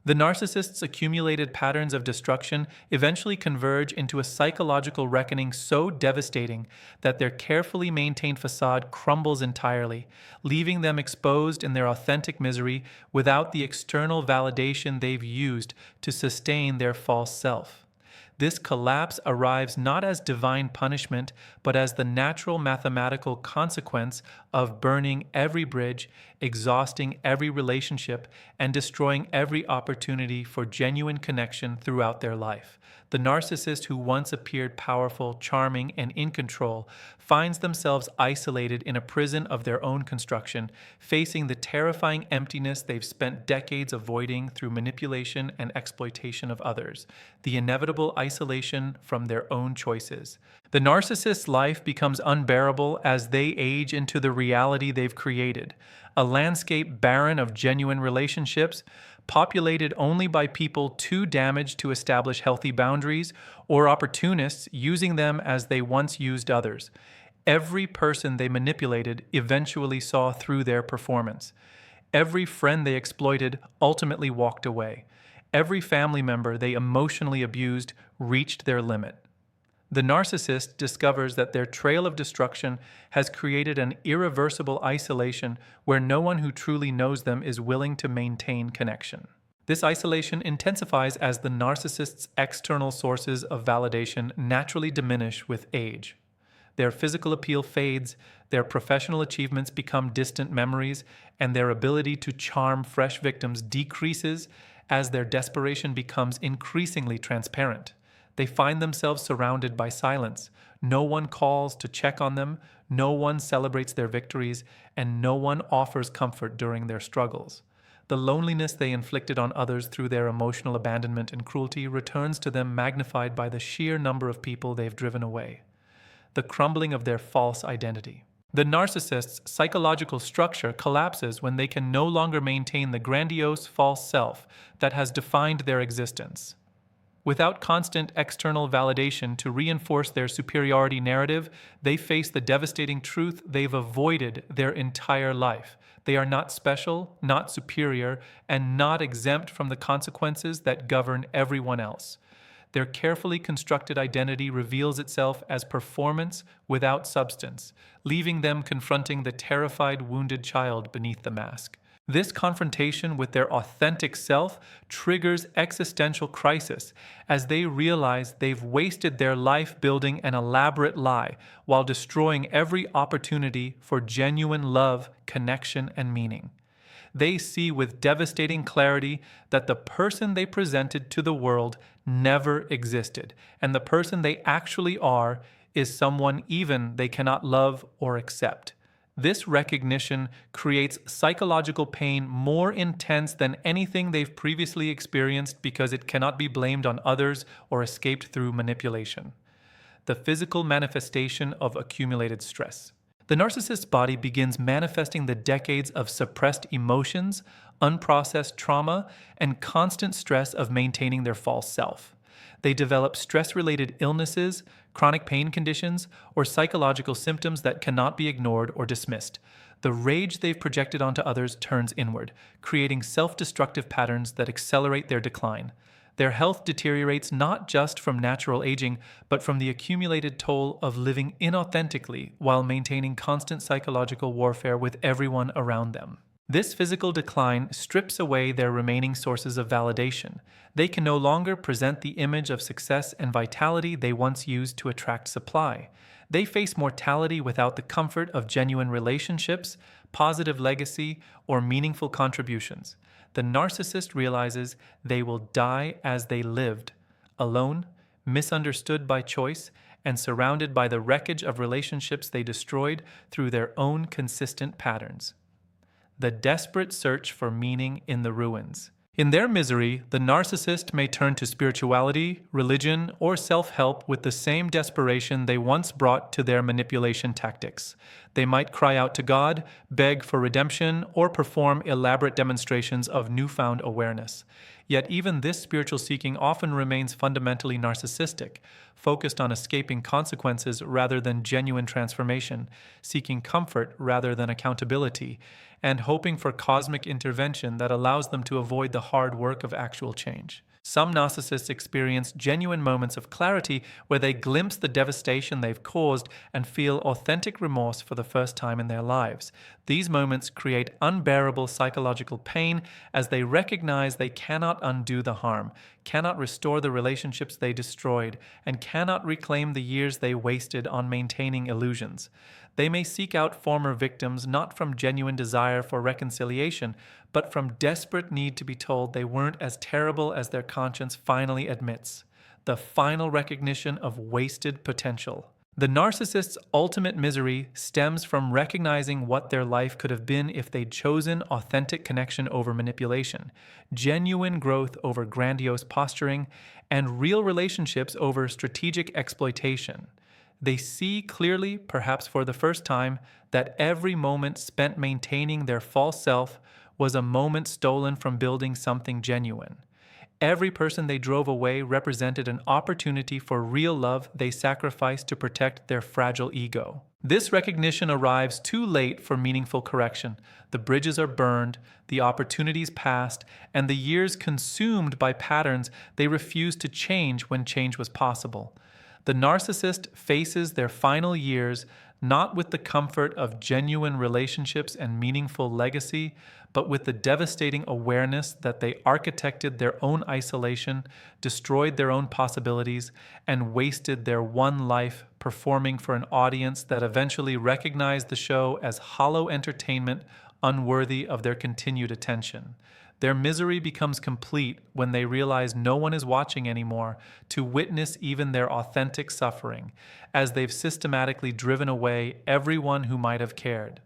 The narcissist's accumulated patterns of destruction eventually converge into a psychological reckoning so devastating that their carefully maintained facade crumbles entirely, leaving them exposed in their authentic misery without the external validation they've used to sustain their false self. This collapse arrives not as divine punishment, but as the natural mathematical consequence of burning every bridge, exhausting every relationship, and destroying every opportunity for genuine connection throughout their life. The narcissist who once appeared powerful, charming, and in control finds themselves isolated in a prison of their own construction, facing the terrifying emptiness they've spent decades avoiding through manipulation and exploitation of others, the inevitable isolation from their own choices. The narcissist's life becomes unbearable as they age into the reality they've created, a landscape barren of genuine relationships, populated only by people too damaged to establish healthy boundaries, or opportunists using them as they once used others. Every person they manipulated eventually saw through their performance. Every friend they exploited ultimately walked away. Every family member they emotionally abused reached their limit. The narcissist discovers that their trail of destruction has created an irreversible isolation where no one who truly knows them is willing to maintain connection. This isolation intensifies as the narcissist's external sources of validation naturally diminish with age. Their physical appeal fades, their professional achievements become distant memories, and their ability to charm fresh victims decreases as their desperation becomes increasingly transparent. They find themselves surrounded by silence. No one calls to check on them, no one celebrates their victories, and no one offers comfort during their struggles. The loneliness they inflicted on others through their emotional abandonment and cruelty returns to them magnified by the sheer number of people they've driven away. The crumbling of their false identity. The narcissist's psychological structure collapses when they can no longer maintain the grandiose false self that has defined their existence. Without constant external validation to reinforce their superiority narrative, they face the devastating truth they've avoided their entire life. They are not special, not superior, and not exempt from the consequences that govern everyone else. Their carefully constructed identity reveals itself as performance without substance, leaving them confronting the terrified, wounded child beneath the mask. This confrontation with their authentic self triggers existential crisis as they realize they've wasted their life building an elaborate lie while destroying every opportunity for genuine love, connection, and meaning. They see with devastating clarity that the person they presented to the world never existed, and the person they actually are is someone even they cannot love or accept. This recognition creates psychological pain more intense than anything they've previously experienced because it cannot be blamed on others or escaped through manipulation. The physical manifestation of accumulated stress. The narcissist's body begins manifesting the decades of suppressed emotions, unprocessed trauma, and constant stress of maintaining their false self. They develop stress-related illnesses, chronic pain conditions, or psychological symptoms that cannot be ignored or dismissed. The rage they've projected onto others turns inward, creating self-destructive patterns that accelerate their decline. Their health deteriorates not just from natural aging, but from the accumulated toll of living inauthentically while maintaining constant psychological warfare with everyone around them. This physical decline strips away their remaining sources of validation. They can no longer present the image of success and vitality they once used to attract supply. They face mortality without the comfort of genuine relationships, positive legacy, or meaningful contributions. The narcissist realizes they will die as they lived, alone, misunderstood by choice, and surrounded by the wreckage of relationships they destroyed through their own consistent patterns. The desperate search for meaning in the ruins. In their misery, the narcissist may turn to spirituality, religion, or self-help with the same desperation they once brought to their manipulation tactics. They might cry out to God, beg for redemption, or perform elaborate demonstrations of newfound awareness. Yet even this spiritual seeking often remains fundamentally narcissistic, focused on escaping consequences rather than genuine transformation, seeking comfort rather than accountability, and hoping for cosmic intervention that allows them to avoid the hard work of actual change. Some narcissists experience genuine moments of clarity where they glimpse the devastation they've caused and feel authentic remorse for the first time in their lives. These moments create unbearable psychological pain as they recognize they cannot undo the harm, cannot restore the relationships they destroyed, and cannot reclaim the years they wasted on maintaining illusions. They may seek out former victims not from genuine desire for reconciliation, but from desperate need to be told they weren't as terrible as their conscience finally admits. The final recognition of wasted potential. The narcissist's ultimate misery stems from recognizing what their life could have been if they'd chosen authentic connection over manipulation, genuine growth over grandiose posturing, and real relationships over strategic exploitation. They see clearly, perhaps for the first time, that every moment spent maintaining their false self was a moment stolen from building something genuine. Every person they drove away represented an opportunity for real love they sacrificed to protect their fragile ego. This recognition arrives too late for meaningful correction. The bridges are burned, the opportunities passed, and the years consumed by patterns they refused to change when change was possible. The narcissist faces their final years not with the comfort of genuine relationships and meaningful legacy, but with the devastating awareness that they architected their own isolation, destroyed their own possibilities, and wasted their one life performing for an audience that eventually recognized the show as hollow entertainment unworthy of their continued attention. Their misery becomes complete when they realize no one is watching anymore to witness even their authentic suffering, as they've systematically driven away everyone who might have cared.